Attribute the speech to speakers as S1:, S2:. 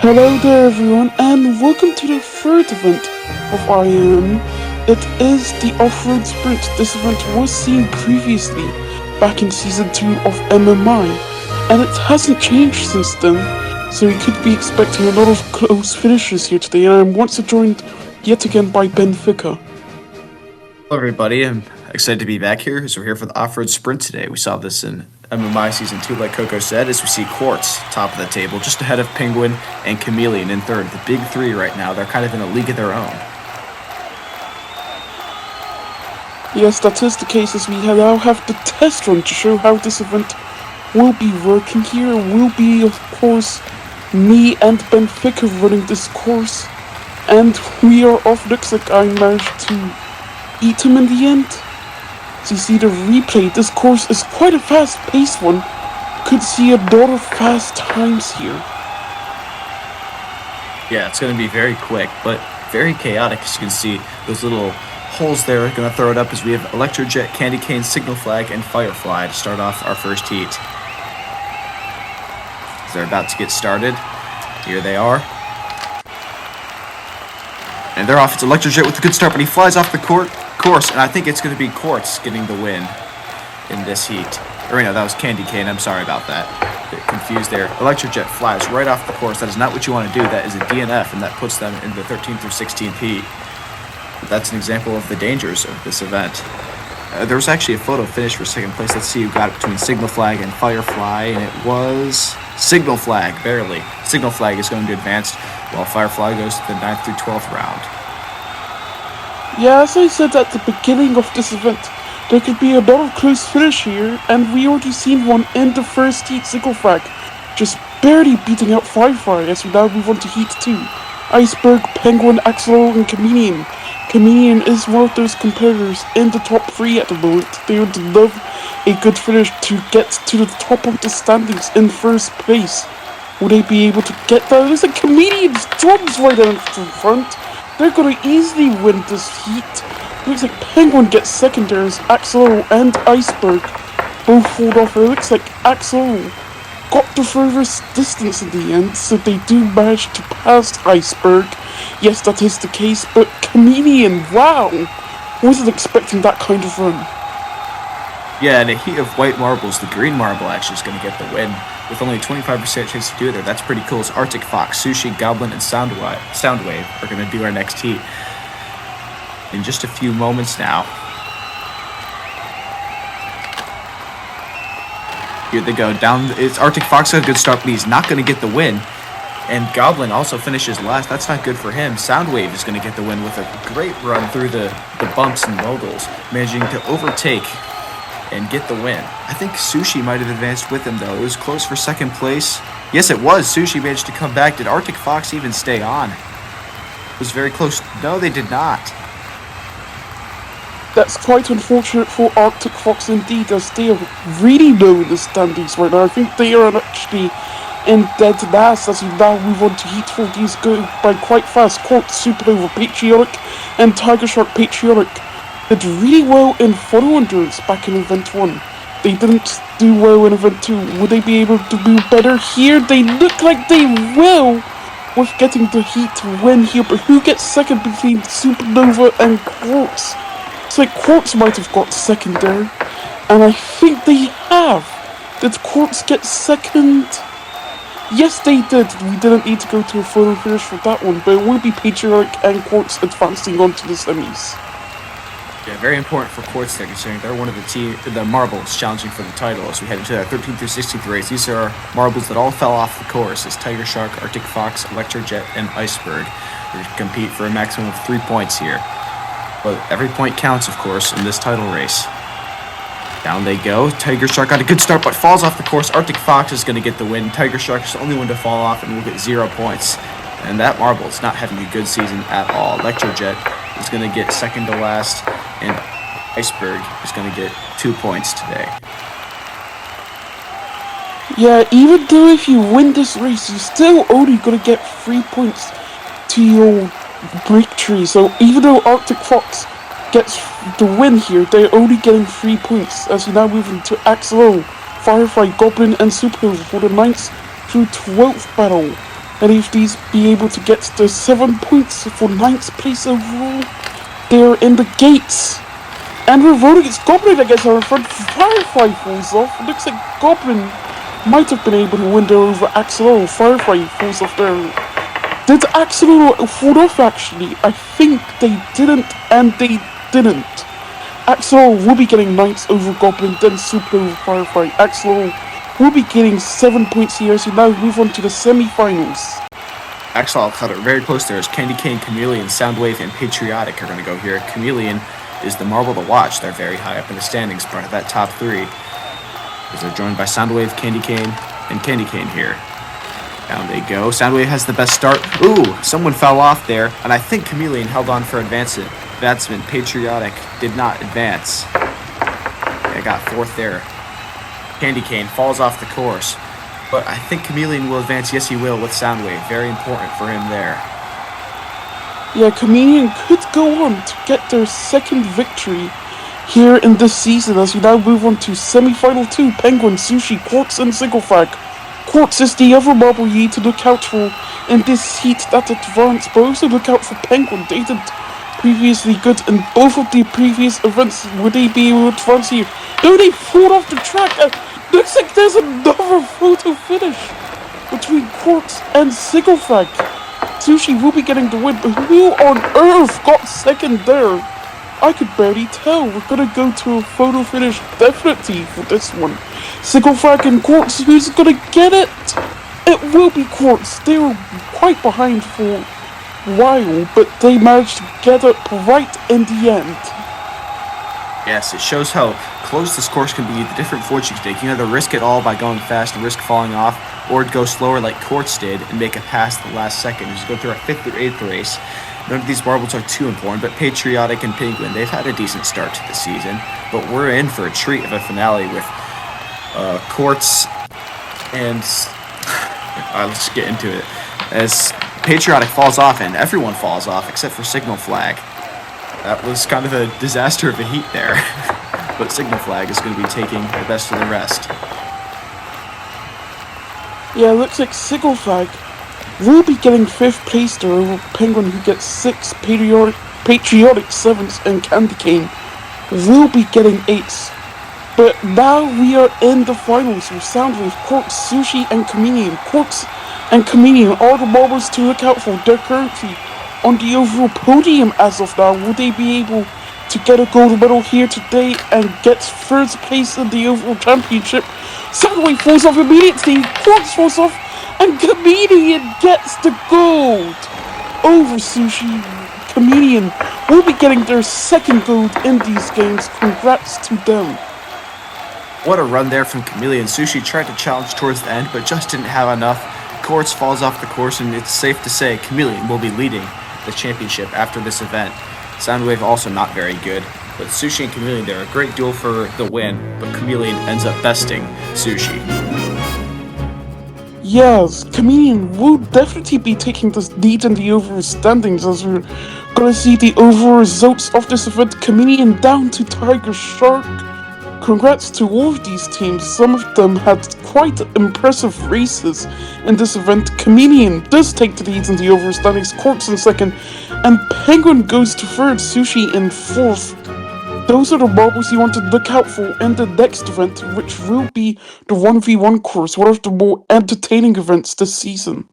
S1: Hello there everyone, and welcome to the third event of IMM. It is the off-road sprint. This event was seen previously back in Season 2 of MMI, and it hasn't changed since then, so we could be expecting a lot of close finishes here today, and I'm once joined yet again by Benfica.
S2: Hello everybody, I'm excited to be back here as we're here for the off-road sprint today. We saw this in MMI Season 2, like Coco said, as we see Quartz top of the table, just ahead of Penguin and Chameleon in third. The big three right now, they're kind of in a league of their own.
S1: Yes, that is the case, as we now have the test run to show how this event will be working here. It will be, of course, me and Benfica running this course, and we are off. Looks like I managed to eat him in the end. So you see the replay. This course is quite a fast-paced one. Could see a lot of fast times here.
S2: Yeah, it's going to be very quick, but very chaotic. As you can see, those little holes there are going to throw it up as we have Electrojet, Candy Cane, Signal Flag, and Firefly to start off our first heat. As they're about to get started, here they are. And they're off. It's Electrojet with a good start, but he flies off the course, and I think it's going to be Quartz getting the win in this heat. Or no, that was Candy Cane. I'm sorry about that. Bit confused there. Electrojet flies right off the course. That is not what you want to do. That is a DNF, and that puts them in the 13th or 16th heat. But that's an example of the dangers of this event. There was actually a photo finish for second place. Let's see who got it between Signal Flag and Firefly, and it was Signal Flag, barely. Signal Flag is going to advance, while Firefly goes to the 9th through 12th round.
S1: Yeah, as I said at the beginning of this event, there could be a lot of close finish here, and we already seen one in the first heat. Signal Flag just barely beating out Firefly, as we now move on to heat 2. Iceberg, Penguin, Axel, and Chameleon. Chameleon is one of those competitors in the top 3 at the moment. They would love a good finish to get to the top of the standings in first place. Will they be able to get that? It looks like Chameleon's drums right out in front. They're going to easily win this heat. Looks like Penguin gets second there as Axel and Iceberg both hold off. It looks like Axel got the furthest distance in the end, so they do manage to pass Iceberg. Yes, that is the case, but Chameleon, wow! Wasn't expecting that kind of run.
S2: Yeah, in a heat of white marbles, the green marble actually is going to get the win. With only a 25% chance to do it there. That's pretty cool. It's Arctic Fox, Sushi, Goblin, and Soundwave are going to do our next heat in just a few moments now. Here they go. Down. It's Arctic Fox got a good start, but he's not going to get the win. And Goblin also finishes last. That's not good for him. Soundwave is going to get the win with a great run through the bumps and moguls, managing to overtake and get the win. I think Sushi might have advanced with him, though. It was close for second place. Yes, it was. Sushi managed to come back. Did Arctic Fox even stay on? It was very close. No, they did not.
S1: That's quite unfortunate for Arctic Fox indeed, as they are really low in the standings right now. I think they are actually in dead last, as we now move on to Heat 4. These go by quite fast. Quartz, Supernova, Patriotic, and Tiger Shark Patriotic did really well in photo endurance back in Event 1. They didn't do well in Event 2. Would they be able to do better here? They look like they will with getting the heat win here, but who gets second between Supernova and Quartz? It's like Quartz might have got second there, and I think they have. Did Quartz get second? Yes, they did. We didn't need to go to a photo finish for that one, but it will be Patriotic and Quartz advancing on to the semis.
S2: Yeah, very important for Quartz there, considering they're one of the marbles challenging for the title as we head into that 13th through 16th race. These are marbles that all fell off the course as Tiger Shark, Arctic Fox, Electrojet, and Iceberg compete for a maximum of 3 points here. But every point counts, of course, in this title race. Down they go. Tiger Shark got a good start, but falls off the course. Arctic Fox is going to get the win. Tiger Shark is the only one to fall off and will get 0 points. And that marble is not having a good season at all. Electrojet is going to get second to last, and Iceberg is going to get 2 points today.
S1: Yeah, even though if you win this race, you're still only going to get 3 points to your breakthrough. So even though Arctic Fox gets the win here, they're only getting 3 points as you now move into Axel, Firefly, Goblin, and Supernova for the 9th through 12th battle. and if these be able to get the 7 points for 9th place overall, they're in the gates. And we're voting it's Goblin that gets our front. Firefly falls off. Looks like Goblin might have been able to win there over Axel. Firefly falls off there. Did Axel fall off actually? I think they didn't, and they didn't. Axel will be getting 9th over Goblin, then Super over Firefly. Axel will be getting 7 points here, so now move on to the semi-finals.
S2: Axel cut it very close there as Candy Cane, Chameleon, Soundwave, and Patriotic are going to go here. Chameleon is the marble to watch. They're very high up in the standings, part of that top 3. As they're joined by Soundwave, Candy Cane, and Candy Cane here. Down they go. Soundwave has the best start. Ooh, someone fell off there, and I think Chameleon held on for advancement. Patriotic did not advance. I got 4th there. Candy Cane falls off the course, but I think Chameleon will advance. Yes, he will with Soundwave. Very important for him there.
S1: Yeah, Chameleon could go on to get their 2nd victory here in this season as we now move on to semi-final 2. Penguin, Sushi, Quartz, and Singlefag. Quartz is the other marble you need to look out for in this heat that advanced, but also look out for Penguin. They did previously good in both of the previous events. Would they be able to advance here? No, they fall off the track. Looks like there's another photo finish between Quartz and Singlefag. Sushi will be getting the win, but who on earth got 2nd there? I could barely tell. We're gonna go to a photo finish definitely for this one. Singlefag and Quartz, who's gonna get it? It will be Quartz. They were quite behind for a while, but they managed to get it right in the end.
S2: Yes, it shows how close this course can be, the different forts you can take. You can either risk it all by going fast and risk falling off, or go slower like Quartz did and make it past the last second. Just go through a 5th or 8th race. None of these marbles are too important, but Patriotic and Penguin, they've had a decent start to the season, but we're in for a treat of a finale with Quartz and... let's get into it. As Patriotic falls off, and everyone falls off except for Signal Flag. That was kind of a disaster of a heat there, but Signal Flag is going to be taking the best of the rest.
S1: Yeah, it looks like Signal Flag will be getting 5th place there over Penguin, who gets 6th, Patriotic 7th, and Candy Cane will be getting 8th. But now we are in the finals with Soundwave, Quartz, Sushi, and Chameleon. Quartz and Chameleon are the marbles to look out for. They're currently on the overall podium as of now. Will they be able to get a gold medal here today and get 3rd place in the overall championship? Soundwave falls off immediately, Quartz falls off, and Chameleon gets the gold over Sushi. Chameleon will be getting their 2nd gold in these games. Congrats to them.
S2: What a run there from Chameleon. Sushi tried to challenge towards the end, but just didn't have enough. Quartz falls off the course, and it's safe to say Chameleon will be leading the championship after this event. Soundwave also not very good, but Sushi and Chameleon, they're a great duel for the win, but Chameleon ends up besting Sushi.
S1: Yes, Chameleon will definitely be taking the lead in the overall standings as we're gonna see the overall results of this event. Chameleon down to Tiger Shark. Congrats to all of these teams. Some of them had quite impressive races in this event. Chameleon does take the lead in the overall standings, Quartz in 2nd, and Penguin goes to 3rd, Sushi in 4th. Those are the marbles you want to look out for in the next event, which will be the 1v1 course, one of the more entertaining events this season.